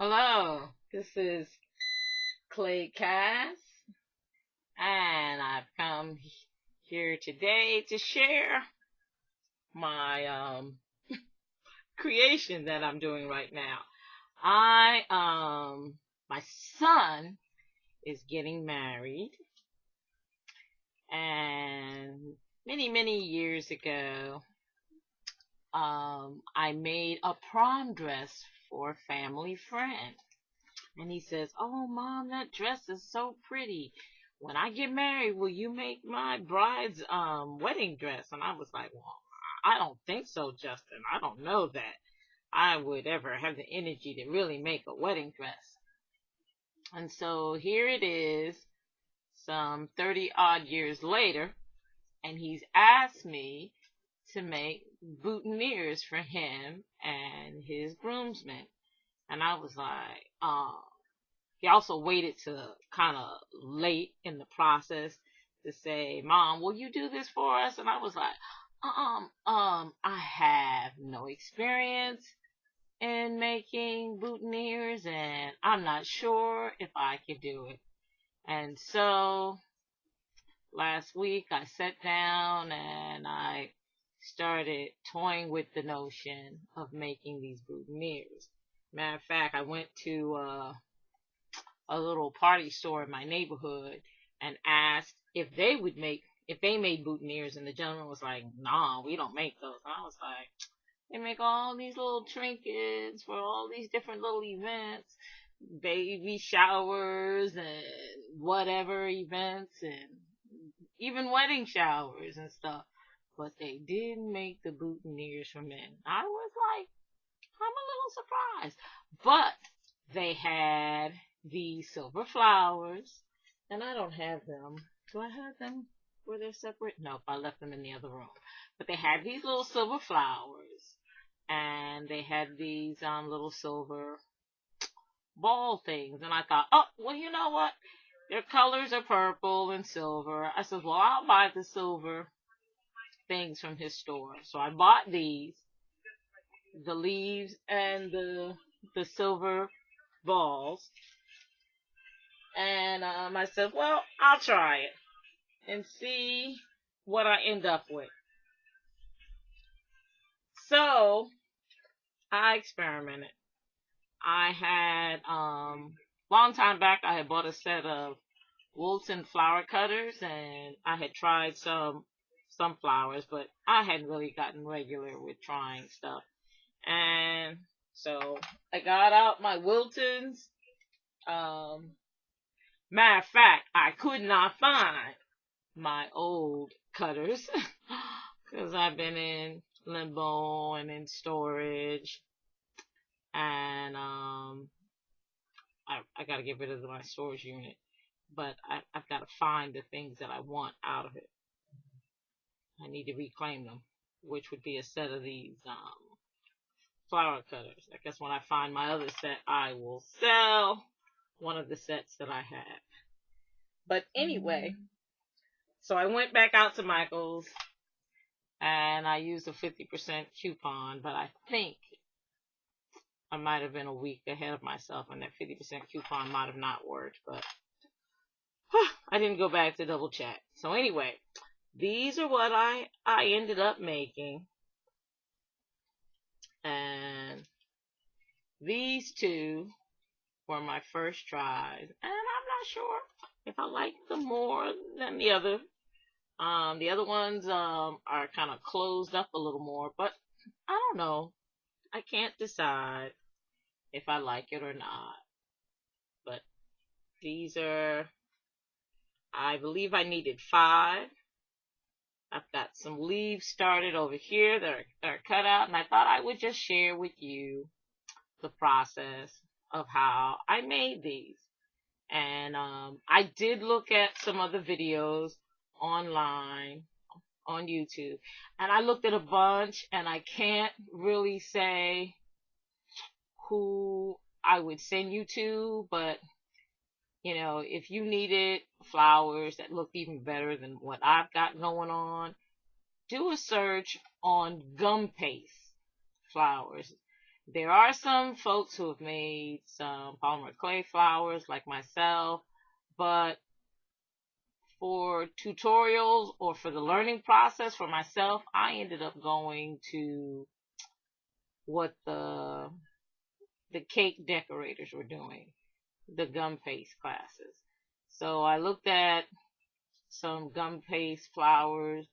Hello, this is Clay Cass, and I've come here today to share my creation that I'm doing right now. My son is getting married, and many years ago, I made a prom dress for a family friend. And he says, "Oh, Mom, that dress is so pretty. When I get married, will you make my bride's wedding dress?" And I was like, "Well, I don't think so, Justin. I don't know that I would ever have the energy to really make a wedding dress." And so here it is, some 30 odd years later, and he's asked me to make boutonnieres for him and his groomsmen. And I was like, he also waited to kind of late in the process to say, "Mom, will you do this for us?" And I was like, I have no experience in making boutonnieres, and I'm not sure if I can do it. And so last week I sat down and I started toying with the notion of making these boutonnieres. Matter of fact, I went to a little party store in my neighborhood and asked if they made boutonnieres, and the gentleman was like, "Nah, we don't make those." And I was like, "They make all these little trinkets for all these different little events, baby showers and whatever events, and even wedding showers and stuff, but they didn't make the boutonnieres for men." I was like, I'm a little surprised, but they had the silver flowers, and I don't have them. Do I have them? Were they separate? Nope, I left them in the other room. But they had these little silver flowers, and they had these little silver ball things, and I thought, oh, well, you know what? Their colors are purple and silver. I said, well, I'll buy the silver things from his store. So I bought these, the leaves and the silver balls. And I said, well, I'll try it and see what I end up with. So I experimented. I had, long time back, I had bought a set of Wilton flower cutters, and I had tried some flowers, but I hadn't really gotten regular with trying stuff. And so I got out my Wiltons. Matter of fact, I could not find my old cutters because I've been in limbo and in storage, and I got to get rid of my storage unit, but I've got to find the things that I want out of it. I need to reclaim them, which would be a set of these flower cutters. I guess when I find my other set, I will sell one of the sets that I have. But anyway, so I went back out to Michael's and I used a 50% coupon, but I think I might have been a week ahead of myself and that 50% coupon might have not worked, but I didn't go back to double check. So anyway, these are what I ended up making. And these two were my first tries, and I'm not sure if I like them more than the other. The other ones are kind of closed up a little more, but I don't know. I can't decide if I like it or not. But these are, I believe I needed 5. I've got some leaves started over here that are cut out, and I thought I would just share with you the process of how I made these. And I did look at some other videos online on YouTube, and I looked at a bunch, and I can't really say who I would send you to, but you know, if you needed flowers that looked even better than what I've got going on, do a search on gum paste flowers. There are some folks who have made some polymer clay flowers like myself, but for tutorials or for the learning process for myself, I ended up going to what the cake decorators were doing, the gum paste classes. So I looked at some gum paste flowers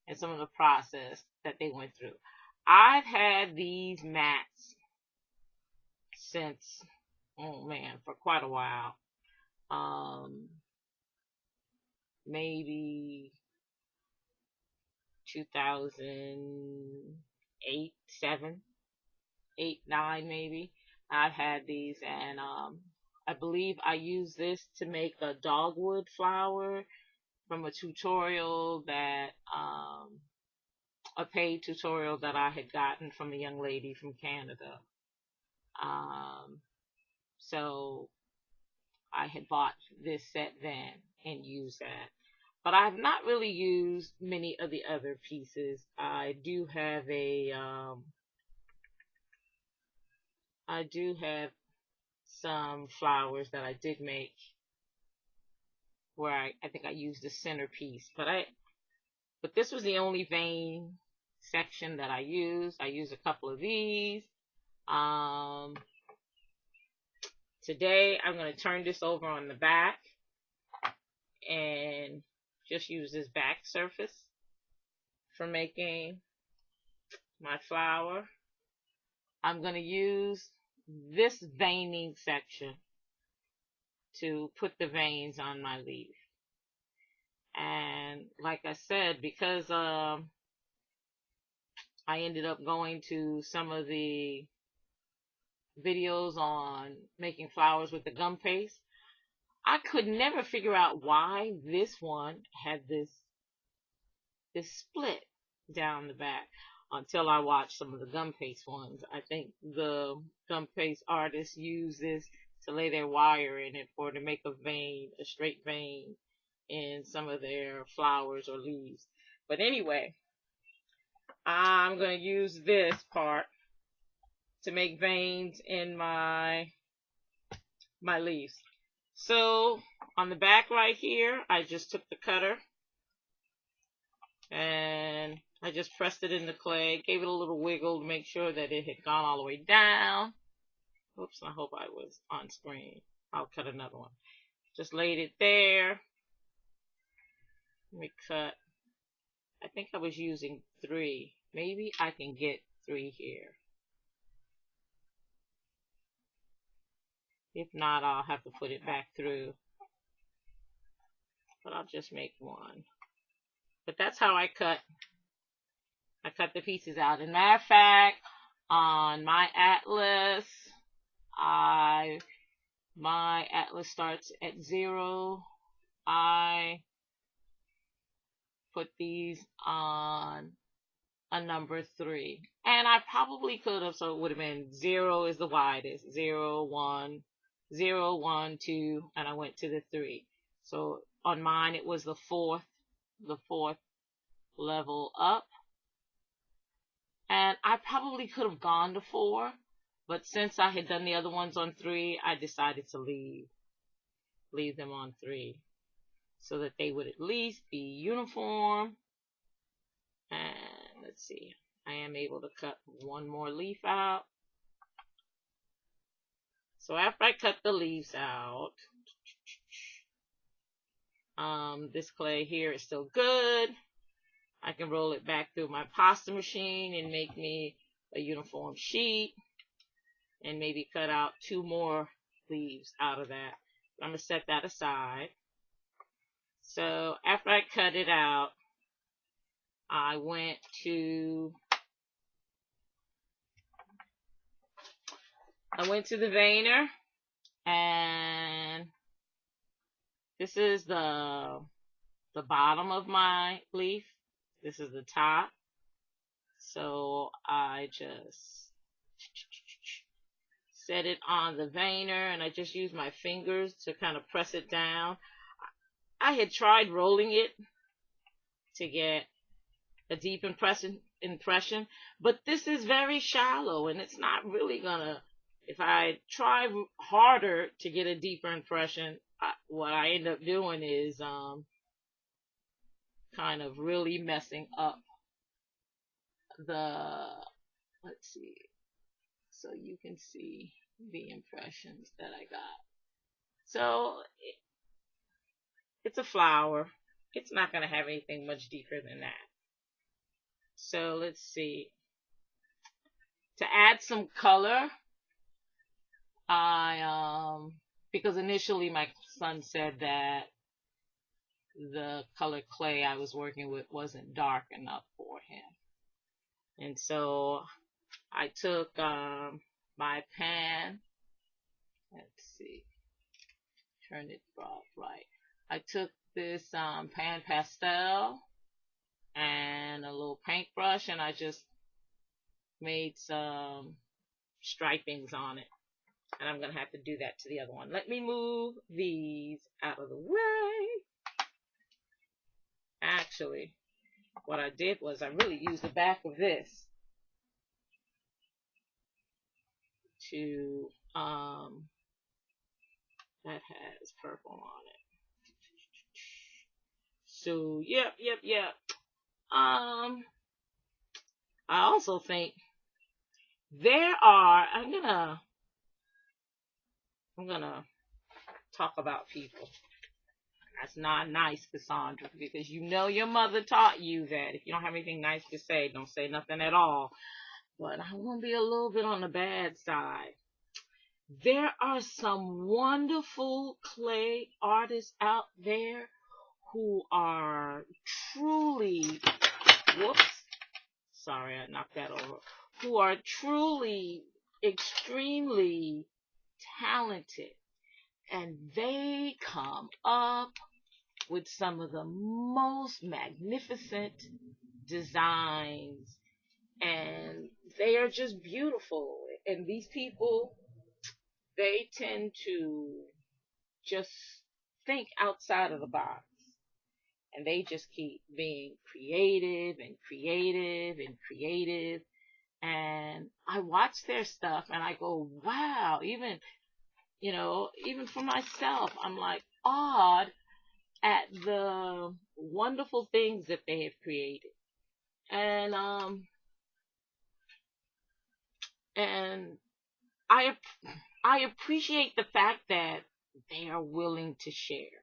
and some of the process that they went through. I've had these mats since, oh man, for quite a while. Maybe 2008, 7, 8, 9 maybe. I've had these, and I believe I used this to make a dogwood flower from a tutorial that a paid tutorial that I had gotten from a young lady from Canada. So I had bought this set then and used that. But I've not really used many of the other pieces. I do have some flowers that I did make where I think I used the centerpiece. But this was the only vein section that I used. I used a couple of these. Today I'm going to turn this over on the back and just use this back surface for making my flower. I'm going to use this veining section to put the veins on my leaf. And like I said, because I ended up going to some of the videos on making flowers with the gum paste, I could never figure out why this one had this split down the back until I watched some of the gum paste ones. I think the gum paste artists use this to lay their wire in it or to make a vein, a straight vein in some of their flowers or leaves. But anyway, I'm going to use this part to make veins in my leaves. So on the back right here, I just took the cutter and I just pressed it in the clay, gave it a little wiggle to make sure that it had gone all the way down. Oops, I hope I was on screen. I'll cut another one. Just laid it there. Let me cut. I think I was using 3. Maybe I can get 3 here. If not, I'll have to put it back through. But I'll just make 1. But that's how I cut. I cut the pieces out. And matter of fact, on my atlas, my atlas starts at 0. I put these on a number 3. And I probably could have, so it would have been 0 is the widest. 0, 1, 0, 1, 2, and I went to the 3. So on mine it was the fourth level up. And I probably could have gone to 4, but since I had done the other ones on 3, I decided to leave them on 3 so that they would at least be uniform. And let's see, I am able to cut 1 more leaf out. So after I cut the leaves out, this clay here is still good. I can roll it back through my pasta machine and make me a uniform sheet and maybe cut out 2 more leaves out of that. I'm going to set that aside. So after I cut it out, I went to the veiner, and this is the bottom of my leaf. This is the top. So I just set it on the veiner and I just use my fingers to kind of press it down. I had tried rolling it to get a deep impression impression, but this is very shallow and it's not really gonna, if I try harder to get a deeper impression, what I end up doing is kind of really messing up the, let's see, so you can see the impressions that I got. So it's a flower. It's not going to have anything much deeper than that. So let's see. To add some color, because initially my son said that the color clay I was working with wasn't dark enough for him. And so I took my pan, let's see, turn it off right. I took this pan pastel and a little paintbrush, and I just made some stripings on it. And I'm going to have to do that to the other one. Let me move these out of the way. Actually, what I did was I really used the back of this to, that has purple on it. So, yep. I also think there are, I'm gonna talk about people. That's not nice, Cassandra, because you know your mother taught you that if you don't have anything nice to say, don't say nothing at all. But I'm gonna be a little bit on the bad side. There are some wonderful clay artists out there who are truly, whoops, sorry, I knocked that over, who are truly extremely talented, and they come up with some of the most magnificent designs, and they are just beautiful. And these people, they tend to just think outside of the box, and they just keep being creative and creative and creative. And I watch their stuff and I go, wow, even for myself, I'm like awed at the wonderful things that they have created. And I appreciate the fact that they are willing to share.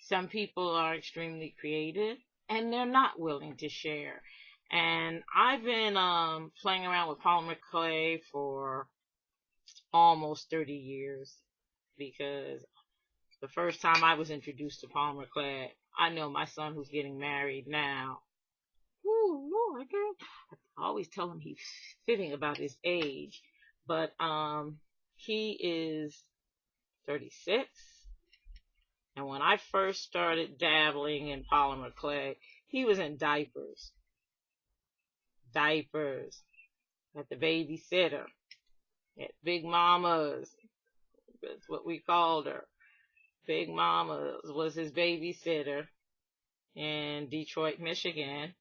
Some people are extremely creative and they're not willing to share. And I've been playing around with polymer clay for almost 30 years, because the first time I was introduced to polymer clay, I know my son who's getting married now. Ooh, Lord, girl. I always tell him he's fitting about his age, but he is 36. And when I first started dabbling in polymer clay, he was in diapers. At the babysitter. At Big Mama's. That's what we called her. Big Mama was his babysitter in Detroit, Michigan.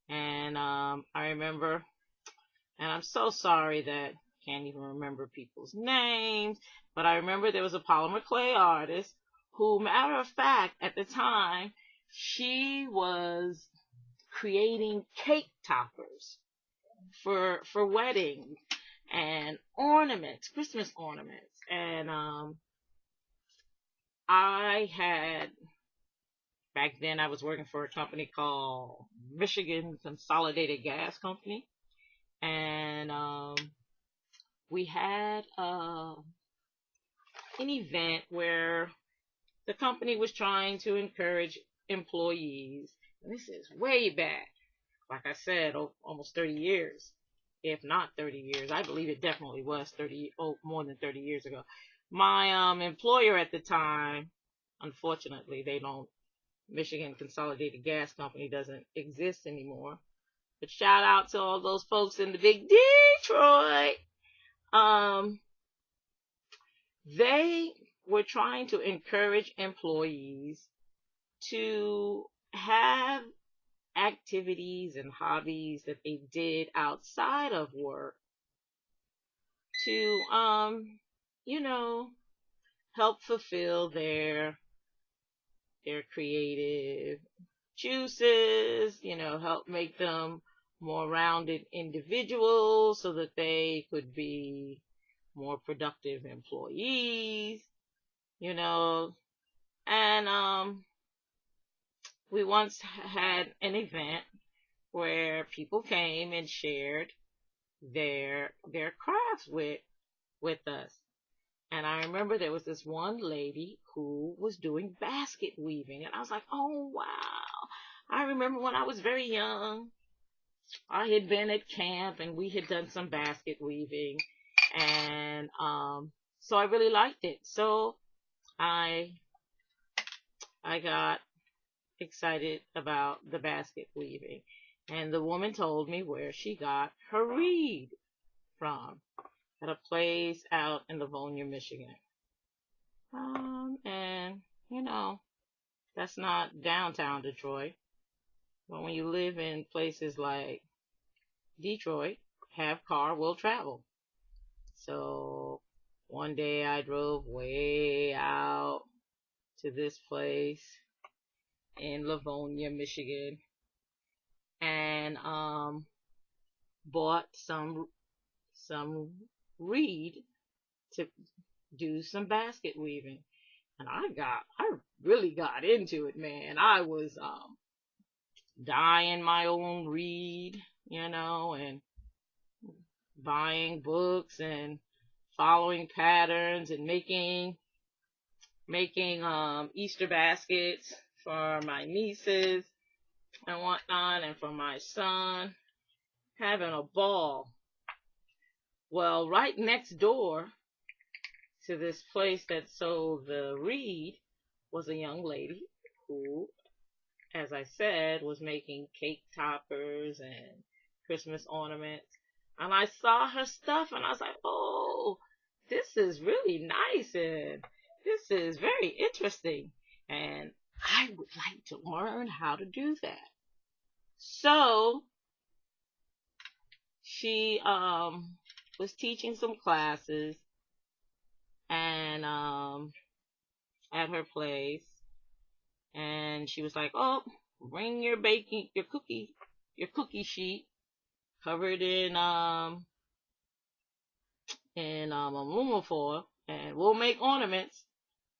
And I remember, and I'm so sorry that I can't even remember people's names, but I remember there was a polymer clay artist who, matter of fact, at the time, she was creating cake toppers for weddings and ornaments, Christmas ornaments. And back then I was working for a company called Michigan Consolidated Gas Company. And we had an event where the company was trying to encourage employees. And this is way back, like I said, almost 30 years, if not 30 years. I believe it definitely was more than 30 years ago. My employer at the time, unfortunately, Michigan Consolidated Gas Company doesn't exist anymore. But shout out to all those folks in the big Detroit. They were trying to encourage employees to have activities and hobbies that they did outside of work to, you know, help fulfill their creative juices, help make them more rounded individuals so that they could be more productive employees, you know. And we once had an event where people came and shared their crafts with us. And I remember there was this one lady who was doing basket weaving. And I was like, oh, wow. I remember when I was very young, I had been at camp and we had done some basket weaving. And so I really liked it. So I I got excited about the basket weaving. And the woman told me where she got her reed from at a place out in Livonia, Michigan. And that's not downtown Detroit. But when you live in places like Detroit, have car will travel. So one day I drove way out to this place in Livonia, Michigan, and bought some reed to do some basket weaving. And I really got into it, man. I was dyeing my own reed, and buying books and following patterns and making Easter baskets for my nieces and whatnot, and for my son, having a ball. Well, right next door to this place that sold the reed was a young lady who, as I said, was making cake toppers and Christmas ornaments. And I saw her stuff and I was like, oh, this is really nice and this is very interesting. And I would like to learn how to do that. So she was teaching some classes and at her place, and she was like, oh, bring your cookie sheet covered in aluminum foil, and we'll make ornaments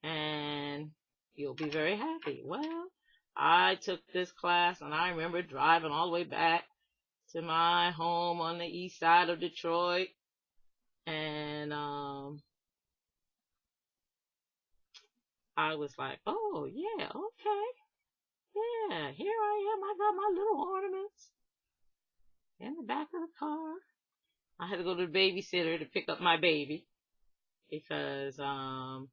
and you'll be very happy. Well, I took this class and I remember driving all the way back to my home on the east side of Detroit, and I was like, oh yeah, okay, yeah, here I am. I got my little ornaments in the back of the car. I had to go to the babysitter to pick up my baby because I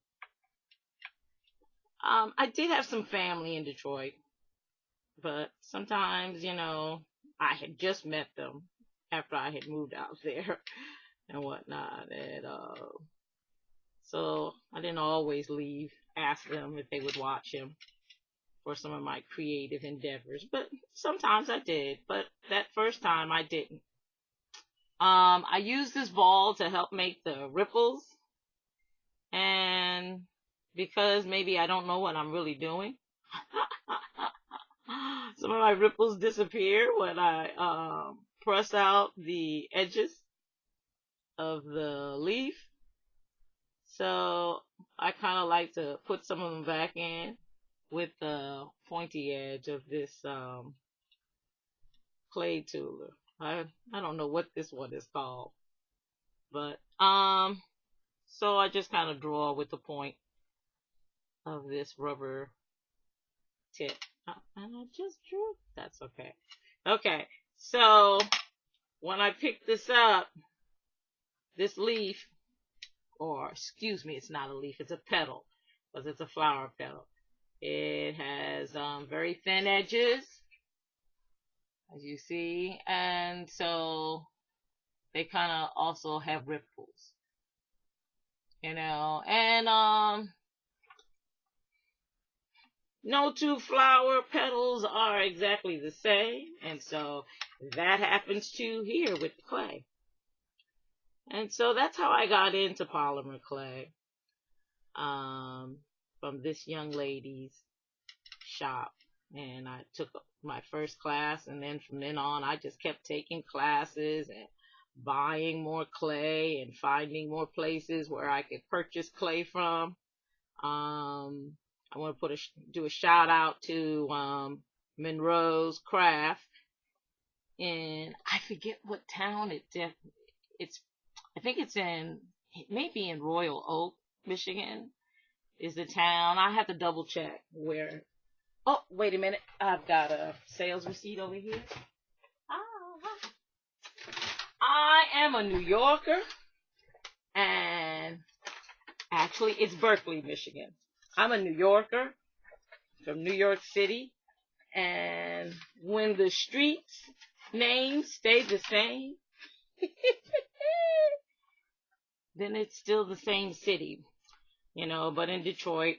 did have some family in Detroit, but sometimes, I had just met them after I had moved out there and whatnot. And so I didn't always ask them if they would watch him for some of my creative endeavors. But sometimes I did. But that first time I didn't. I used this ball to help make the ripples. And because maybe I don't know what I'm really doing, some of my ripples disappear when I press out the edges of the leaf. So I kind of like to put some of them back in with the pointy edge of this clay tooler. I don't know what this one is called, but so I just kind of draw with the point of this rubber tip. And I just drew. That's okay. Okay, so when I pick this up, this leaf, or excuse me, it's not a leaf, it's a petal, because it's a flower petal. It has very thin edges, as you see, and so they kind of also have ripples, and No two flower petals are exactly the same. And so that happens too here with the clay. And so that's how I got into polymer clay, from this young lady's shop. And I took my first class, and then from then on, I just kept taking classes and buying more clay and finding more places where I could purchase clay from. I want to do a shout out to Monroe's Craft, and I forget what town it's. I think it may be in Royal Oak, Michigan, is the town. I have to double check where. Oh, wait a minute. I've got a sales receipt over here. Ah, I am a New Yorker, and actually, it's Berkeley, Michigan. I'm a New Yorker from New York City, and when the streets names stay the same, then it's still the same city, but in Detroit,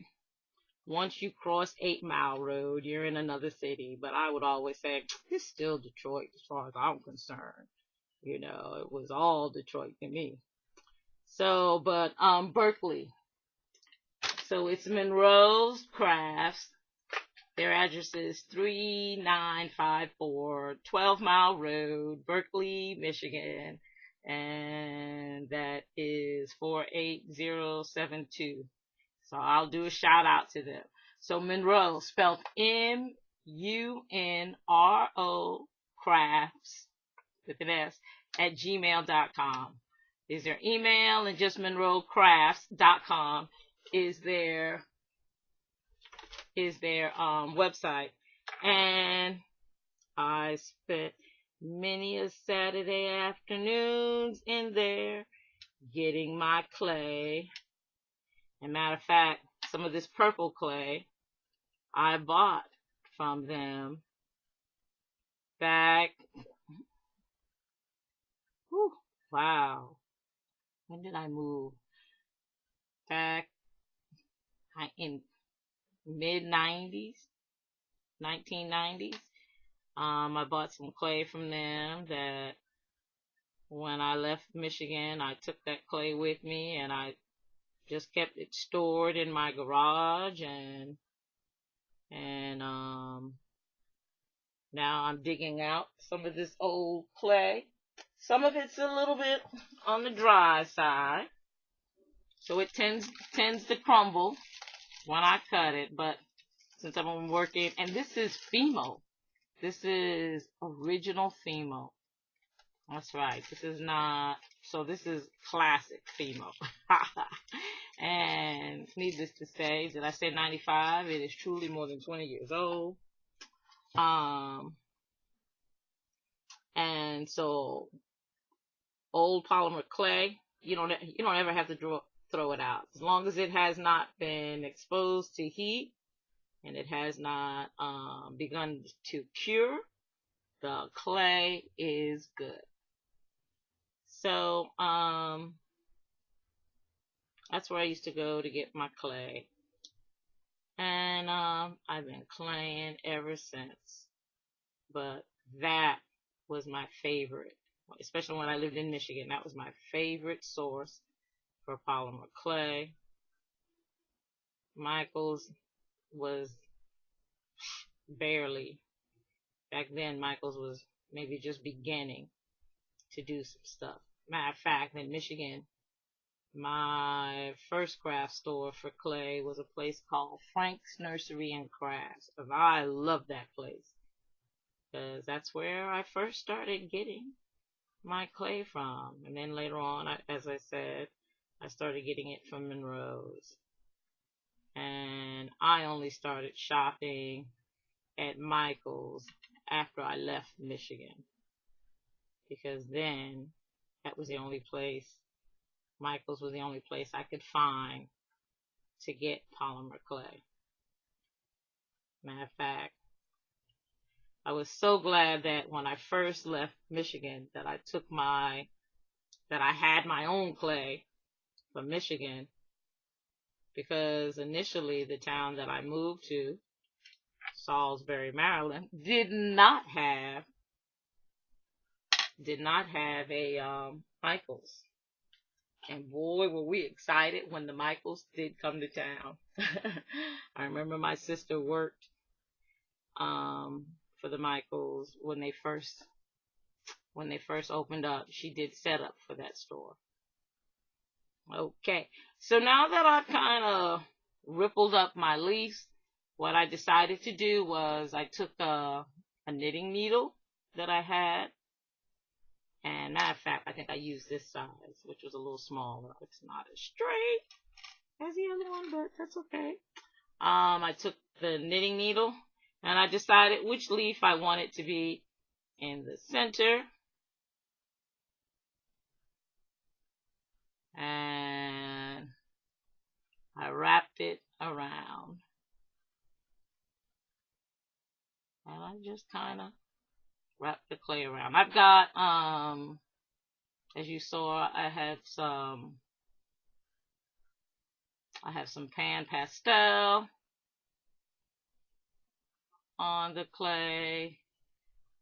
once you cross 8 Mile Road, you're in another city. But I would always say, it's still Detroit as far as I'm concerned. It was all Detroit to me. So, but Berkeley. So it's Monroe's Crafts. Their address is 3954 12 Mile Road, Berkeley, Michigan. And that is 48072. So I'll do a shout out to them. So Monroe, spelled MUNRO crafts with an S at gmail.com is their email, and just monroecrafts.com is their website. And I spent many a Saturday afternoons in there getting my clay. And matter of fact, some of this purple clay I bought from them back. Whew, wow. When did I move? Back in mid-90s, 1990s. I bought some clay from them that when I left Michigan, I took that clay with me, and I just kept it stored in my garage, and now I'm digging out some of this old clay. Some of it's a little bit on the dry side, so it tends to crumble when I cut it. But since I'm working, and this is Fimo. This is original Fimo. That's right. This is not. So this is classic Fimo. And needless to say, did I say 95? It is truly more than 20 years old. And so old polymer clay, you don't ever have to throw it out, as long as it has not been exposed to heat and it has not begun to cure. The clay is good. So that's where I used to go to get my clay, and I've been claying ever since. But that was my favorite, especially when I lived in Michigan. That was my favorite source for polymer clay. Michael's was barely. Back then, Michael's was maybe just beginning to do some stuff. Matter of fact, in Michigan, my first craft store for clay was a place called Frank's Nursery and Crafts. And I love that place, because that's where I first started getting my clay from. And then later on, as I said, I started getting it from Monroe's. And I only started shopping at Michael's after I left Michigan, because then that was the only place, Michael's was the only place I could find to get polymer clay. Matter of fact, I was so glad that when I first left Michigan that I had my own clay from Michigan, because initially the town that I moved to, Salisbury, Maryland, did not have a Michaels. And boy, were we excited when the Michaels did come to town. I remember my sister worked for the Michaels when they first opened up. She did set up for that store. Okay, so now that I've kind of rippled up my leaves, what I decided to do was I took a knitting needle that I had, and matter of fact, I think I used this size, which was a little smaller. It's not as straight as the other one, but that's okay. I took the knitting needle, and I decided which leaf I wanted to be in the center. And I wrapped it around. And I just kind of wrapped the clay around. I've got, as you saw, I have some pan pastel on the clay.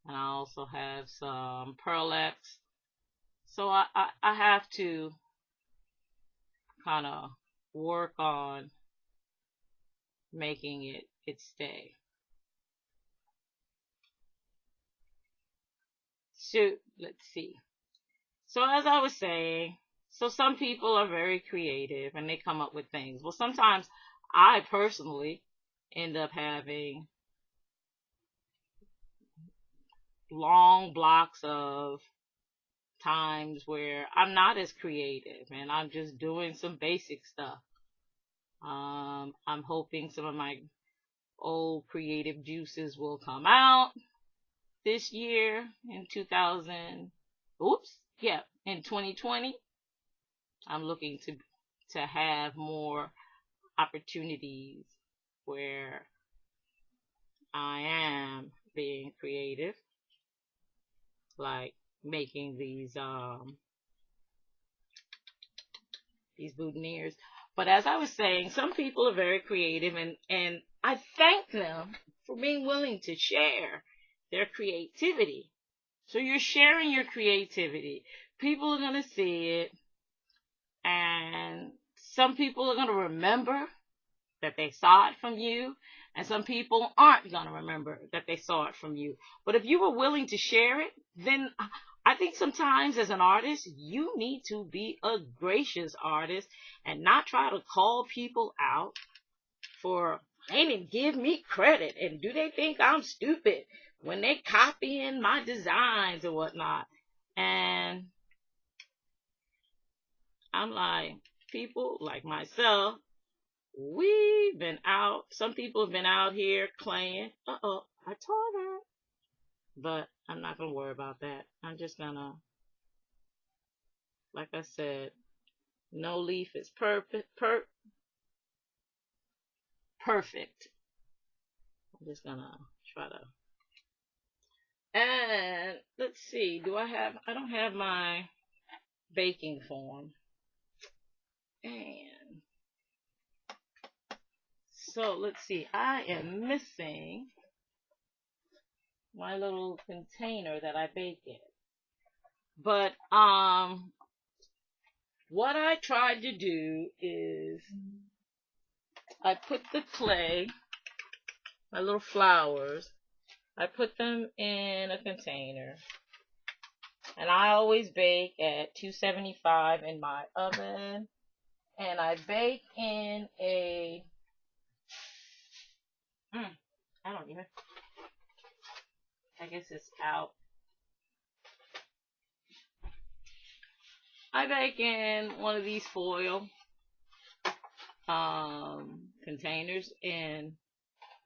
And I also have some Pearl-Ex. So I have to kind of work on making it stay. So let's see. So as I was saying, so some people are very creative and they come up with things. Well, sometimes I personally end up having long blocks of times where I'm not as creative and I'm just doing some basic stuff. I'm hoping some of my old creative juices will come out this year in 2020. I'm looking to have more opportunities where I am being creative, like making these boutonnieres. But as I was saying, some people are very creative, and I thank them for being willing to share their creativity. So you're sharing your creativity. People are going to see it, and some people are going to remember that they saw it from you, and some people aren't going to remember that they saw it from you. But if you were willing to share it, then I think sometimes as an artist, you need to be a gracious artist and not try to call people out for they didn't give me credit, and do they think I'm stupid when they copying my designs or whatnot. And I'm like, people like myself, we've been out. Some people have been out here playing. I tore that. But I'm not going to worry about that. I'm just going to, like I said, no leaf is perfect. Perfect. I'm just going to try to. And let's see. I don't have my baking form. And so let's see. I am missing my little container that I bake in. But what I tried to do is I put the clay, my little flowers, I put them in a container. And I always bake at 275 in my oven. And I bake in a I guess it's out. I bake in one of these foil containers in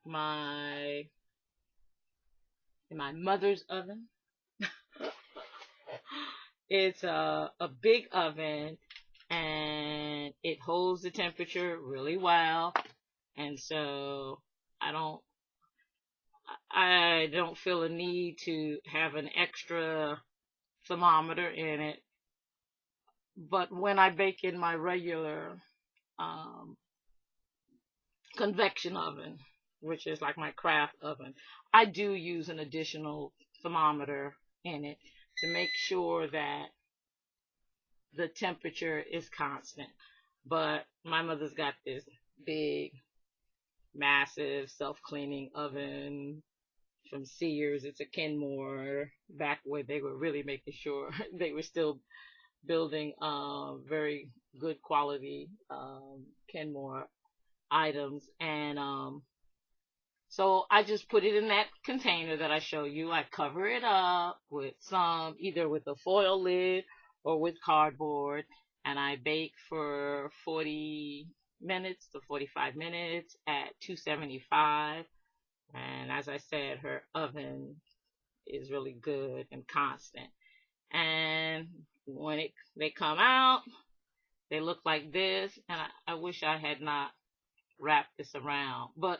my mother's oven. It's a big oven, and it holds the temperature really well, and so I don't feel a need to have an extra thermometer in it. But when I bake in my regular convection oven, which is like my craft oven, I do use an additional thermometer in it to make sure that the temperature is constant. But my mother's got this big, massive self-cleaning oven from Sears. It's a Kenmore, back where they were really making sure they were still building very good quality Kenmore items. And so I just put it in that container that I show you. I cover it up with either with a foil lid or with cardboard, and I bake for 40 minutes to 45 minutes at 275. And as I said, her oven is really good and constant. And when they come out, they look like this. And I wish I had not wrapped this around, but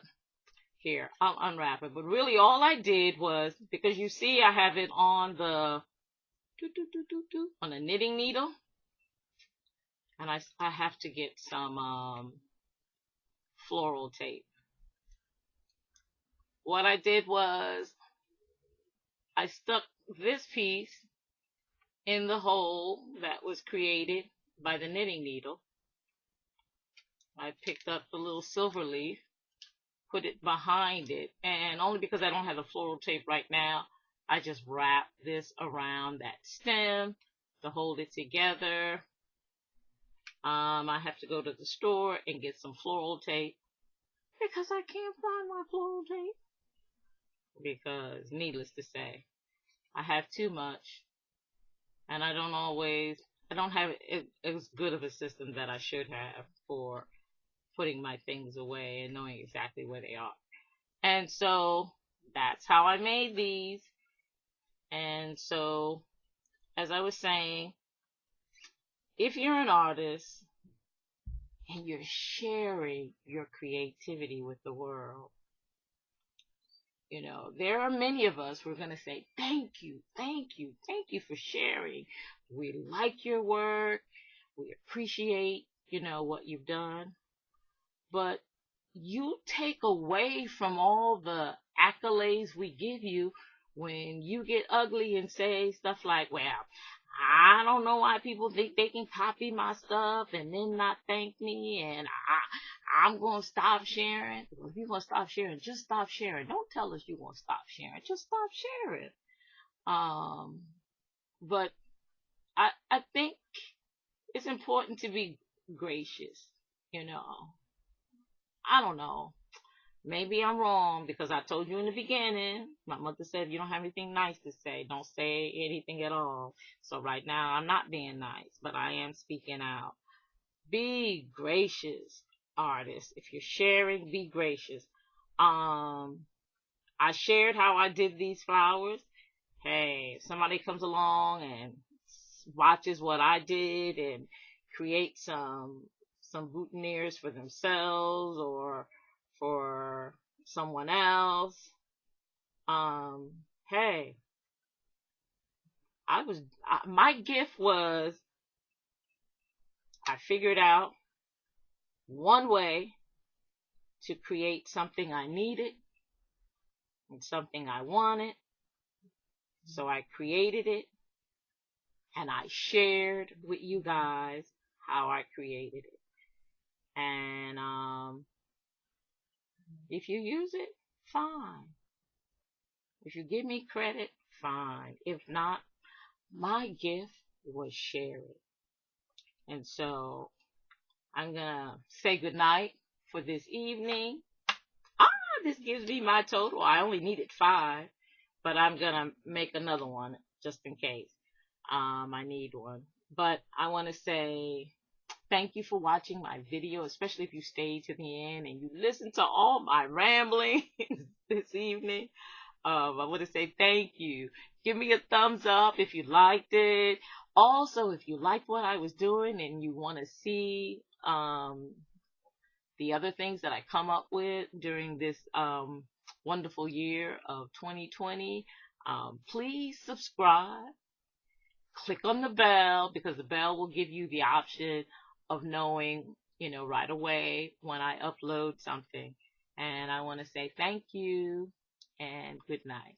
here, I'll unwrap it. But really all I did was, because you see I have it on the on a knitting needle, and I have to get some floral tape. What I did was I stuck this piece in the hole that was created by the knitting needle. I picked up the little silver leaf, put it behind it, and only because I don't have the floral tape right now, I just wrap this around that stem to hold it together. I have to go to the store and get some floral tape because I can't find my floral tape. Because, needless to say, I have too much, and I don't have as good of a system that I should have for putting my things away and knowing exactly where they are. And so that's how I made these. And so, as I was saying, if you're an artist and you're sharing your creativity with the world, there are many of us who are going to say, thank you, thank you, thank you for sharing. We like your work. We appreciate, what you've done. But you take away from all the accolades we give you when you get ugly and say stuff like, well, I don't know why people think they can copy my stuff and then not thank me, and I'm going to stop sharing. Well, if you're going to stop sharing, just stop sharing. Don't tell us you're going to stop sharing. Just stop sharing. But I think it's important to be gracious, I don't know. Maybe I'm wrong because I told you in the beginning, my mother said if you don't have anything nice to say, don't say anything at all. So right now I'm not being nice, but I am speaking out. Be gracious, artists. If you're sharing, be gracious. I shared how I did these flowers. Hey, if somebody comes along and watches what I did and creates some boutonnieres for themselves or for someone else, hey, my gift was I figured out one way to create something I needed and something I wanted. So I created it and I shared with you guys how I created it. And if you use it, fine. If you give me credit, fine. If not, my gift was sharing. And so I'm going to say goodnight for this evening. This gives me my total. I only needed 5, but I'm going to make another one just in case I need one. But I want to say thank you for watching my video, especially if you stayed to the end and you listened to all my rambling this evening. I want to say thank you. Give me a thumbs up if you liked it. Also, if you liked what I was doing and you want to see the other things that I come up with during this wonderful year of 2020, please subscribe. Click on the bell because the bell will give you the option of knowing, right away when I upload something. And I want to say thank you and good night.